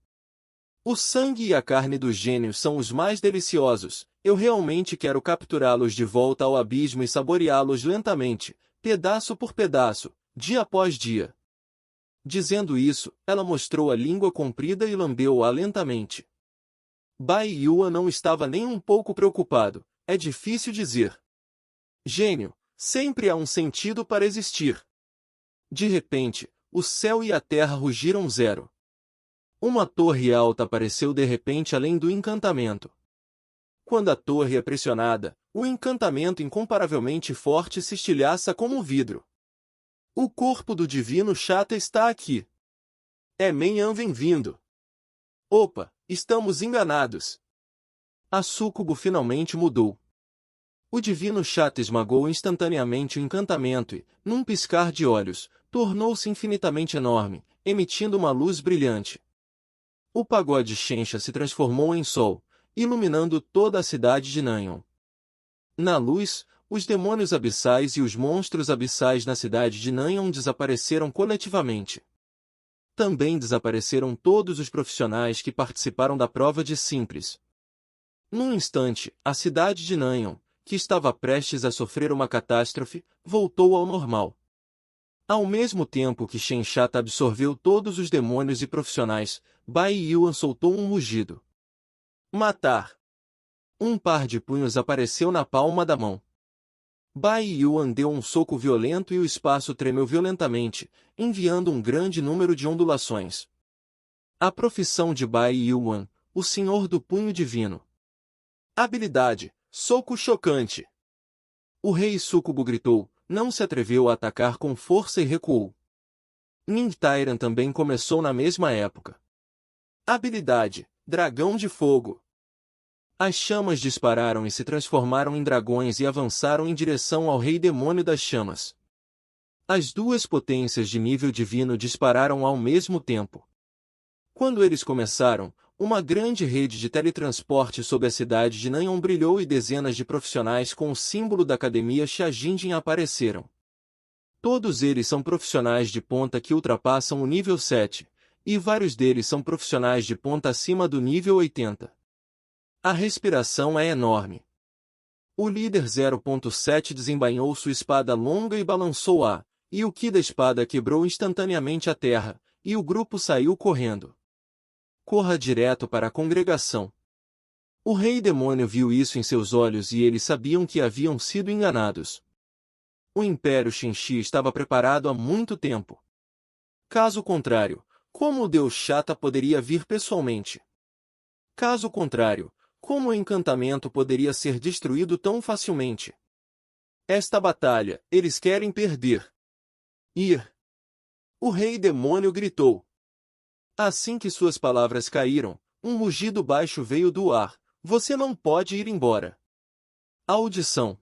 Speaker 1: O sangue e a carne dos gênios são os mais deliciosos, eu realmente quero capturá-los de volta ao abismo e saboreá-los lentamente, pedaço por pedaço, dia após dia. Dizendo isso, ela mostrou a língua comprida e lambeu-a lentamente. Bai Yuan não estava nem um pouco preocupado, é difícil dizer. Gênio, sempre há um sentido para existir. De repente, o céu e a terra rugiram 0. Uma torre alta apareceu de repente além do encantamento. Quando a torre é pressionada, o encantamento incomparavelmente forte se estilhaça como vidro. O corpo do divino Chata está aqui. É Menhan bem-vindo. Opa, estamos enganados. A súcubo finalmente mudou. O divino Chata esmagou instantaneamente o encantamento e, num piscar de olhos, tornou-se infinitamente enorme, emitindo uma luz brilhante. O pagode Shenxia se transformou em sol, iluminando toda a cidade de Nanyon. Na luz, os demônios abissais e os monstros abissais na cidade de Nanyon desapareceram coletivamente. Também desapareceram todos os profissionais que participaram da prova de Simples. Num instante, a cidade de Nanyon, que estava prestes a sofrer uma catástrofe, voltou ao normal. Ao mesmo tempo que Shenchata absorveu todos os demônios e profissionais, Bai Yuan soltou um rugido. Matar! Um par de punhos apareceu na palma da mão. Bai Yuan deu um soco violento e o espaço tremeu violentamente, enviando um grande número de ondulações. A profissão de Bai Yuan, o Senhor do Punho Divino. Habilidade: soco chocante. O rei Sucubo gritou, não se atreveu a atacar com força e recuou. Ning Tairan também começou na mesma época. Habilidade: dragão de fogo. As chamas dispararam e se transformaram em dragões e avançaram em direção ao Rei Demônio das Chamas. As duas potências de nível divino dispararam ao mesmo tempo. Quando eles começaram, uma grande rede de teletransporte sobre a cidade de Nanhong brilhou e dezenas de profissionais com o símbolo da Academia Xiajinjin apareceram. Todos eles são profissionais de ponta que ultrapassam o nível 7, e vários deles são profissionais de ponta acima do nível 80. A respiração é enorme. O líder 0.7 desembainhou sua espada longa e balançou-a, e o ki da espada quebrou instantaneamente a terra, e o grupo saiu correndo. Corra direto para a congregação. O rei demônio viu isso em seus olhos e eles sabiam que haviam sido enganados. O Império Xinxi estava preparado há muito tempo. Caso contrário, como o Deus Chata poderia vir pessoalmente? Caso contrário, como o encantamento poderia ser destruído tão facilmente? Esta batalha, eles querem perder. Ir! O rei demônio gritou. Assim que suas palavras caíram, um mugido baixo veio do ar. Você não pode ir embora. A audição.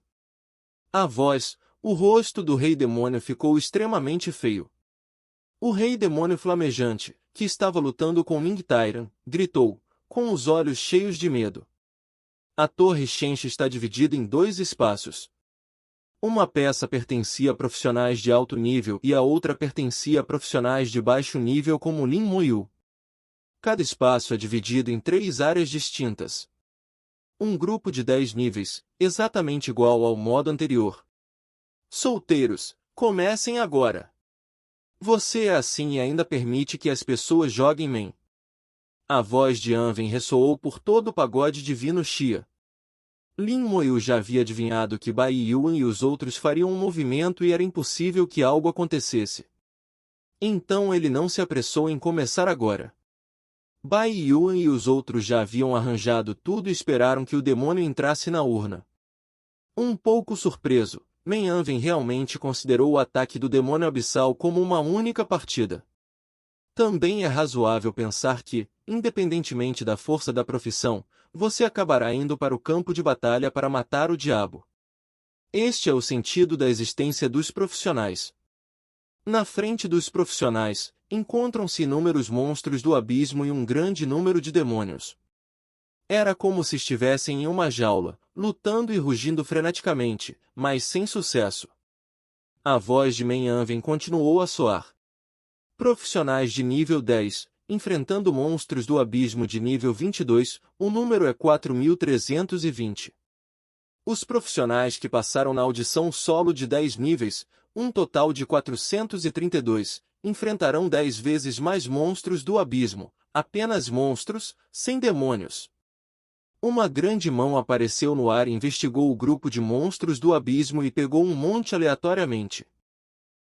Speaker 1: A voz, o rosto do rei demônio ficou extremamente feio. O rei demônio flamejante, que estava lutando com Ning Tairan, gritou, com os olhos cheios de medo. A torre Shenshi está dividida em dois espaços. Uma peça pertencia a profissionais de alto nível e a outra pertencia a profissionais de baixo nível como Lin Moyu. Cada espaço é dividido em 3 áreas distintas. Um grupo de 10 níveis, exatamente igual ao modo anterior. Solteiros, comecem agora. Você é assim e ainda permite que as pessoas joguem men. A voz de Anven ressoou por todo o pagode divino Xia. Lin Moyu já havia adivinhado que Bai Yuan e os outros fariam um movimento e era impossível que algo acontecesse. Então ele não se apressou em começar agora. Bai Yuan e os outros já haviam arranjado tudo e esperaram que o demônio entrasse na urna. Um pouco surpreso, Men Anven realmente considerou o ataque do demônio abissal como uma única partida. Também é razoável pensar que, independentemente da força da profissão, você acabará indo para o campo de batalha para matar o diabo. Este é o sentido da existência dos profissionais. Na frente dos profissionais, encontram-se inúmeros monstros do abismo e um grande número de demônios. Era como se estivessem em uma jaula, lutando e rugindo freneticamente, mas sem sucesso. A voz de Men Anven continuou a soar. Profissionais de nível 10, enfrentando monstros do abismo de nível 22, o número é 4.320. Os profissionais que passaram na audição solo de 10 níveis, um total de 432, enfrentarão 10 vezes mais monstros do abismo, apenas monstros, sem demônios. Uma grande mão apareceu no ar e investigou o grupo de monstros do abismo e pegou um monte aleatoriamente.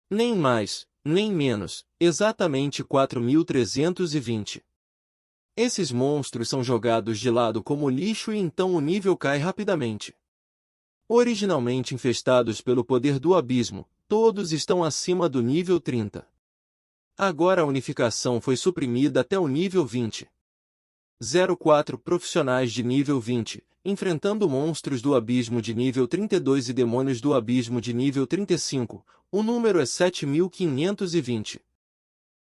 Speaker 1: Nem mais, nem menos, exatamente 4.320. Esses monstros são jogados de lado como lixo e então o nível cai rapidamente. Originalmente infestados pelo poder do abismo, todos estão acima do nível 30. Agora a unificação foi suprimida até o nível 20. 04 Profissionais de nível 20, enfrentando monstros do abismo de nível 32 e demônios do abismo de nível 35, o número é 7.520.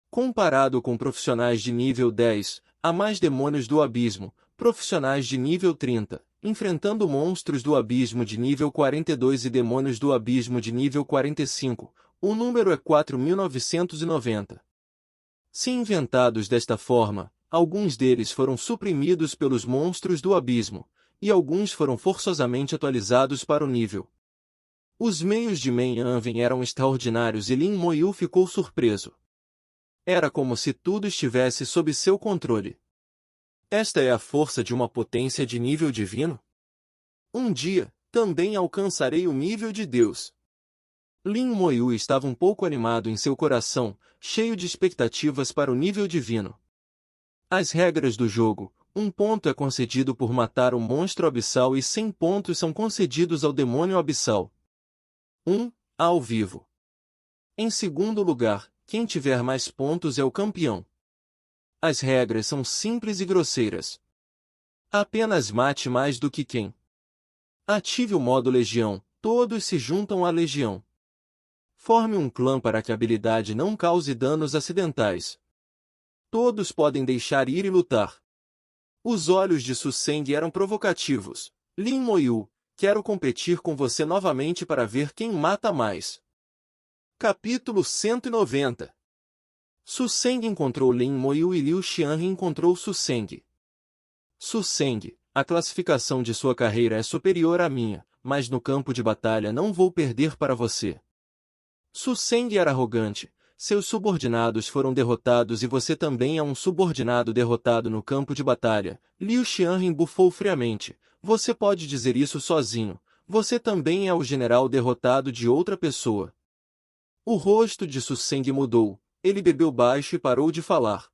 Speaker 1: Comparado com profissionais de nível 10, há mais demônios do abismo, profissionais de nível 30, enfrentando monstros do abismo de nível 42 e demônios do abismo de nível 45, o número é 4.990. Se inventados desta forma, alguns deles foram suprimidos pelos monstros do abismo, e alguns foram forçosamente atualizados para o nível. Os meios de Men Anven eram extraordinários e Lin Moyu ficou surpreso. Era como se tudo estivesse sob seu controle. Esta é a força de uma potência de nível divino? Um dia, também alcançarei o nível de Deus. Lin Moyu estava um pouco animado em seu coração, cheio de expectativas para o nível divino. As regras do jogo: 1 ponto é concedido por matar o monstro abissal e 100 pontos são concedidos ao demônio abissal. 1. Ao vivo. Em segundo lugar, quem tiver mais pontos é o campeão. As regras são simples e grosseiras. Apenas mate mais do que quem. Ative o modo Legião, todos se juntam à Legião. Forme um clã para que a habilidade não cause danos acidentais. Todos podem deixar ir e lutar. Os olhos de Su Seng eram provocativos. Lin Moyu, quero competir com você novamente para ver quem mata mais. Capítulo 190. Su Seng encontrou Lin Moyu e Liu Xianhe encontrou Su Seng. Su Seng, a classificação de sua carreira é superior à minha, mas no campo de batalha não vou perder para você. Su Seng era arrogante. Seus subordinados foram derrotados e você também é um subordinado derrotado no campo de batalha. Liu Xianhe bufou friamente. Você pode dizer isso sozinho. Você também é o general derrotado de outra pessoa. O rosto de Su Seng mudou. Ele bebeu baixo e parou de falar.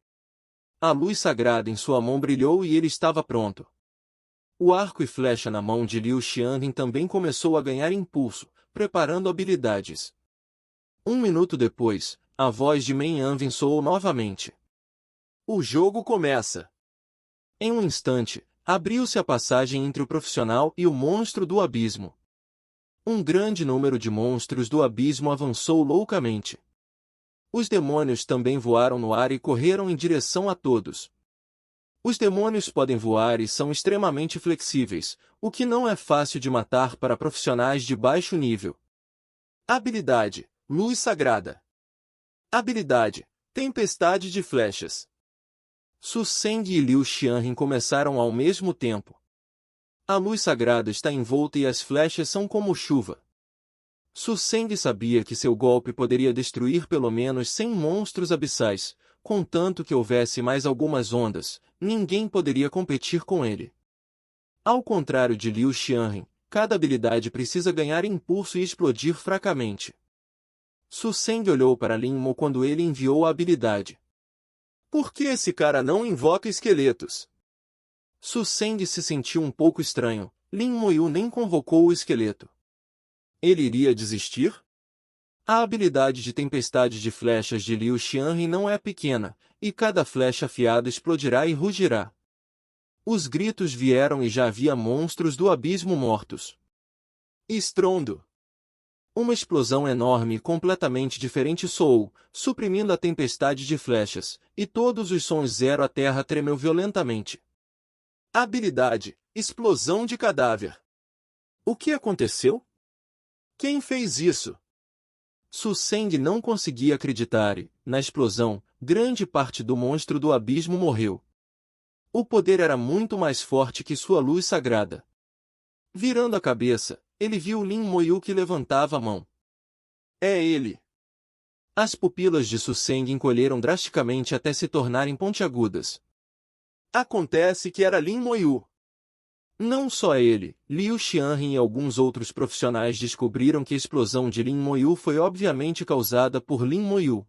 Speaker 1: A luz sagrada em sua mão brilhou e ele estava pronto. O arco e flecha na mão de Liu Xianhe também começou a ganhar impulso, preparando habilidades. 1 minuto depois, a voz de Meng Yanvin soou novamente. O jogo começa. Em um instante, abriu-se a passagem entre o profissional e o monstro do abismo. Um grande número de monstros do abismo avançou loucamente. Os demônios também voaram no ar e correram em direção a todos. Os demônios podem voar e são extremamente flexíveis, o que não é fácil de matar para profissionais de baixo nível. Habilidade: Luz Sagrada. Habilidade: Tempestade de Flechas. Su Seng e Liu Xianhe começaram ao mesmo tempo. A luz sagrada está envolta e as flechas são como chuva. Su Seng sabia que seu golpe poderia destruir pelo menos 100 monstros abissais, contanto que houvesse mais algumas ondas, ninguém poderia competir com ele. Ao contrário de Liu Xianhe, cada habilidade precisa ganhar impulso e explodir fracamente. Su Seng olhou para Lin Mo quando ele enviou a habilidade. Por que esse cara não invoca esqueletos? Su Seng se sentiu um pouco estranho. Lin Moyu nem convocou o esqueleto. Ele iria desistir? A habilidade de tempestade de flechas de Liu Xianhe não é pequena, e cada flecha afiada explodirá e rugirá. Os gritos vieram e já havia monstros do abismo mortos. Estrondo! Uma explosão enorme e completamente diferente soou, suprimindo a tempestade de flechas, e todos os sons zero a terra tremeu violentamente. Habilidade: Explosão de cadáver. O que aconteceu? Quem fez isso? Su Seng não conseguia acreditar e, na explosão, grande parte do monstro do abismo morreu. O poder era muito mais forte que sua luz sagrada. Virando a cabeça, ele viu Lin Moyu que levantava a mão. É ele! As pupilas de Su Seng encolheram drasticamente até se tornarem pontiagudas. Acontece que era Lin Moyu. Não só ele, Liu Xianhe e alguns outros profissionais descobriram que a explosão de Lin Moyu foi obviamente causada por Lin Moyu.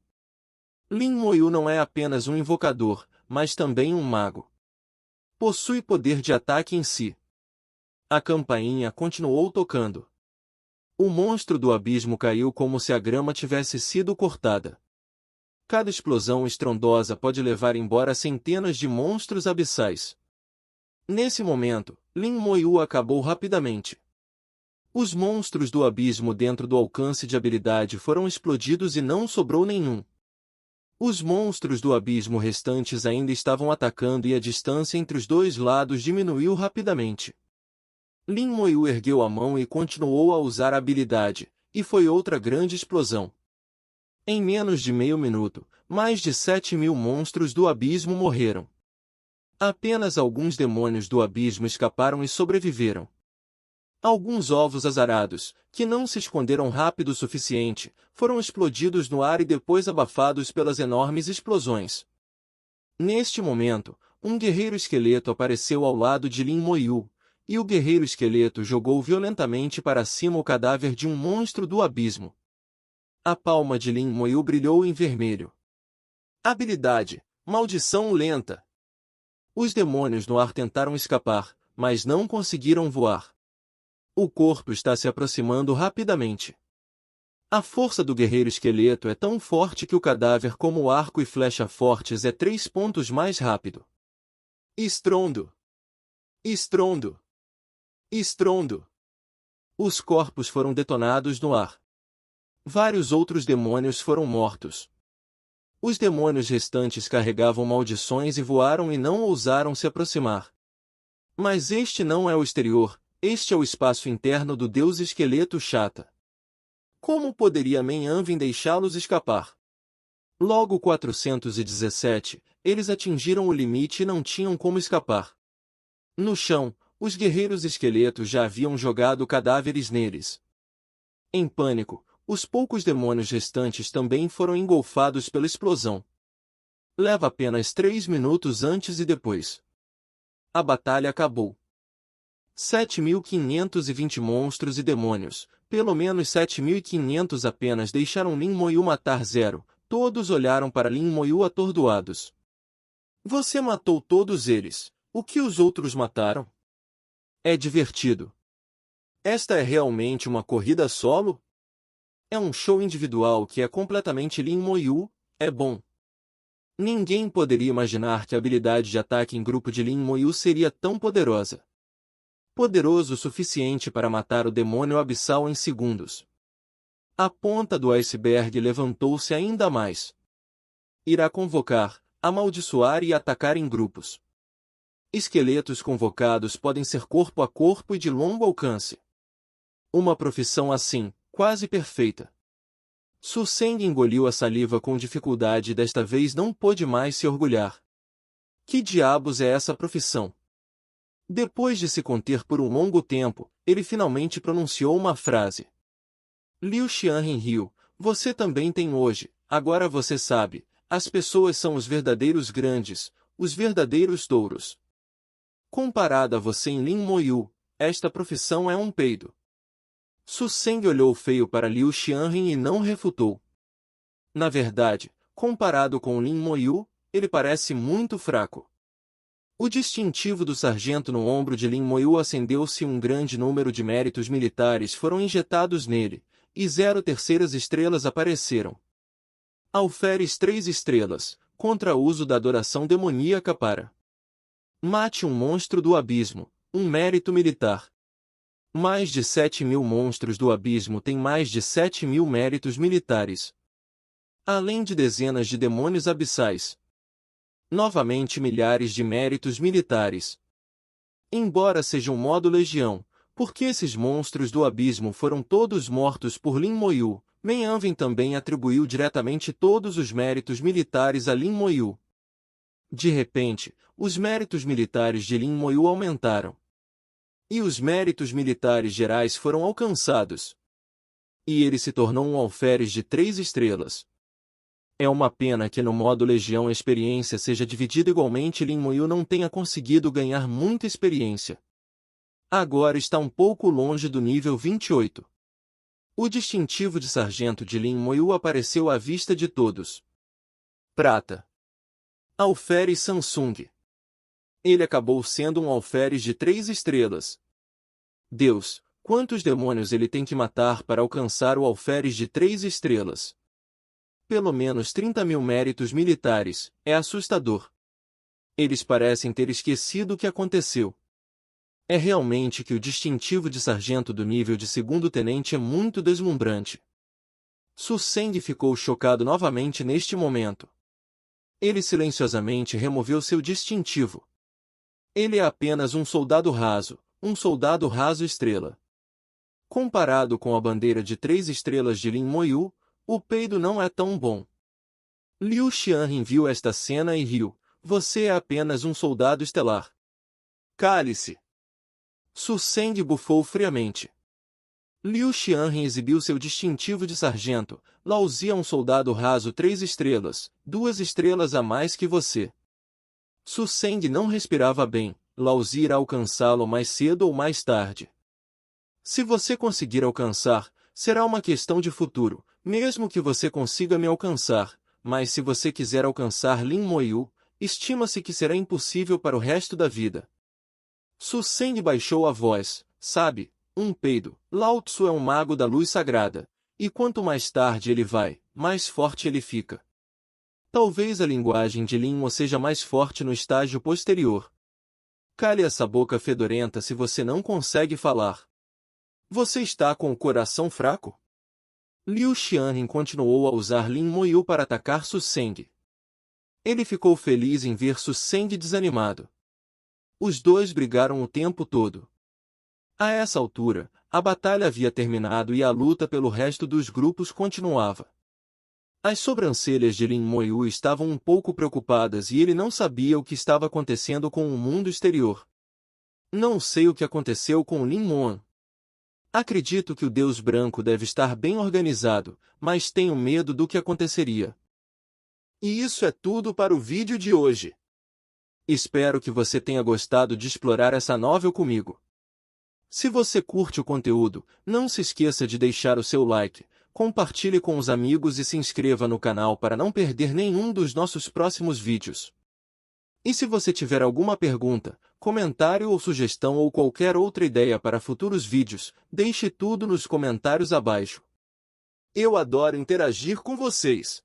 Speaker 1: Lin Moyu não é apenas um invocador, mas também um mago. Possui poder de ataque em si. A campainha continuou tocando. O monstro do abismo caiu como se a grama tivesse sido cortada. Cada explosão estrondosa pode levar embora centenas de monstros abissais. Nesse momento, Lin Moyu acabou rapidamente. Os monstros do abismo dentro do alcance de habilidade foram explodidos e não sobrou nenhum. Os monstros do abismo restantes ainda estavam atacando e a distância entre os dois lados diminuiu rapidamente. Lin Moyu ergueu a mão e continuou a usar a habilidade, e foi outra grande explosão. Em menos de meio minuto, mais de 7.000 monstros do abismo morreram. Apenas alguns demônios do abismo escaparam e sobreviveram. Alguns ovos azarados, que não se esconderam rápido o suficiente, foram explodidos no ar e depois abafados pelas enormes explosões. Neste momento, um guerreiro esqueleto apareceu ao lado de Lin Moyu, e o guerreiro esqueleto jogou violentamente para cima o cadáver de um monstro do abismo. A palma de Lin Moyu brilhou em vermelho. Habilidade: Maldição Lenta. Os demônios no ar tentaram escapar, mas não conseguiram voar. O corpo está se aproximando rapidamente. A força do guerreiro esqueleto é tão forte que o cadáver, como o arco e flecha fortes, é 3 pontos mais rápido. Estrondo! Estrondo! Estrondo! Os corpos foram detonados no ar. Vários outros demônios foram mortos. Os demônios restantes carregavam maldições e voaram e não ousaram se aproximar. Mas este não é o exterior, este é o espaço interno do deus esqueleto Chata. Como poderia Menyanvin deixá-los escapar? Logo 417, eles atingiram o limite e não tinham como escapar. No chão, os guerreiros esqueletos já haviam jogado cadáveres neles. Em pânico, os poucos demônios restantes também foram engolfados pela explosão. Leva apenas 3 minutos antes e depois. A batalha acabou. 7.520 monstros e demônios, pelo menos 7.500 apenas deixaram Lin Moyu matar 0, todos olharam para Lin Moyu atordoados. Você matou todos eles, o que os outros mataram? É divertido. Esta é realmente uma corrida solo? É um show individual que é completamente Lin Moyu, é bom. Ninguém poderia imaginar que a habilidade de ataque em grupo de Lin Moyu seria tão poderosa. Poderoso o suficiente para matar o demônio abissal em segundos. A ponta do iceberg levantou-se ainda mais. Irá convocar, amaldiçoar e atacar em grupos. Esqueletos convocados podem ser corpo a corpo e de longo alcance. Uma profissão assim, quase perfeita. Su Seng engoliu a saliva com dificuldade e desta vez não pôde mais se orgulhar. Que diabos é essa profissão? Depois de se conter por um longo tempo, ele finalmente pronunciou uma frase. Liu Xianren riu. Você também tem hoje, agora você sabe, as pessoas são os verdadeiros grandes, os verdadeiros touros. Comparado a você em Lin Moyu, esta profissão é um peido. Su Seng olhou feio para Liu Xianren e não refutou. Na verdade, comparado com Lin Moyu, ele parece muito fraco. O distintivo do sargento no ombro de Lin Moyu acendeu-se e um grande número de méritos militares foram injetados nele, e 0 terceiras estrelas apareceram. Alferes 3 estrelas, contra o uso da adoração demoníaca para mate um monstro do abismo, um mérito militar. Mais de 7.000 monstros do abismo têm mais de 7.000 méritos militares. Além de dezenas de demônios abissais. Novamente milhares de méritos militares. Embora seja um modo legião, porque esses monstros do abismo foram todos mortos por Lin Moyu, Menyanvin também atribuiu diretamente todos os méritos militares a Lin Moyu. De repente, os méritos militares de Lin Moyu aumentaram. E os méritos militares gerais foram alcançados. E ele se tornou um alferes de 3 estrelas. É uma pena que no modo Legião a experiência seja dividida igualmente e Lin Moyu não tenha conseguido ganhar muita experiência. Agora está um pouco longe do nível 28. O distintivo de sargento de Lin Moyu apareceu à vista de todos. Prata. Alferes Samsung. Ele acabou sendo um alferes de 3 estrelas. Deus, quantos demônios ele tem que matar para alcançar o alferes de 3 estrelas? Pelo menos 30.000 méritos militares, é assustador. Eles parecem ter esquecido o que aconteceu. É realmente que o distintivo de sargento do nível de segundo tenente é muito deslumbrante. Su Seng ficou chocado novamente neste momento. Ele silenciosamente removeu seu distintivo. Ele é apenas um soldado raso estrela. Comparado com a bandeira de 3 estrelas de Lin Moyu, o peido não é tão bom. Liu Xianren viu esta cena e riu. Você é apenas um soldado estelar. Cale-se. Su Seng bufou friamente. Liu Xianren exibiu seu distintivo de sargento. Laozi é um soldado raso 3 estrelas, 2 estrelas a mais que você. Su Seng não respirava bem. Laozi irá alcançá-lo mais cedo ou mais tarde. Se você conseguir alcançar, será uma questão de futuro, mesmo que você consiga me alcançar, mas se você quiser alcançar Lin Moyu, estima-se que será impossível para o resto da vida. Su Zeng baixou a voz. Sabe, um peido. Lao Tzu é um mago da luz sagrada, e quanto mais tarde ele vai, mais forte ele fica. Talvez a linguagem de Lin Mo seja mais forte no estágio posterior. Cale essa boca fedorenta se você não consegue falar. Você está com o coração fraco? Liu Xianren continuou a usar Lin Moyu para atacar Su Zeng. Ele ficou feliz em ver Su Zeng desanimado. Os dois brigaram o tempo todo. A essa altura, a batalha havia terminado e a luta pelo resto dos grupos continuava. As sobrancelhas de Lin Moyu estavam um pouco preocupadas e ele não sabia o que estava acontecendo com o mundo exterior. Não sei o que aconteceu com Lin Moan. Acredito que o Deus Branco deve estar bem organizado, mas tenho medo do que aconteceria. E isso é tudo para o vídeo de hoje. Espero que você tenha gostado de explorar essa novel comigo. Se você curte o conteúdo, não se esqueça de deixar o seu like, compartilhe com os amigos e se inscreva no canal para não perder nenhum dos nossos próximos vídeos. E se você tiver alguma pergunta, comentário ou sugestão ou qualquer outra ideia para futuros vídeos, deixe tudo nos comentários abaixo. Eu adoro interagir com vocês.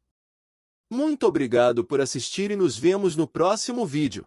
Speaker 1: Muito obrigado por assistir e nos vemos no próximo vídeo.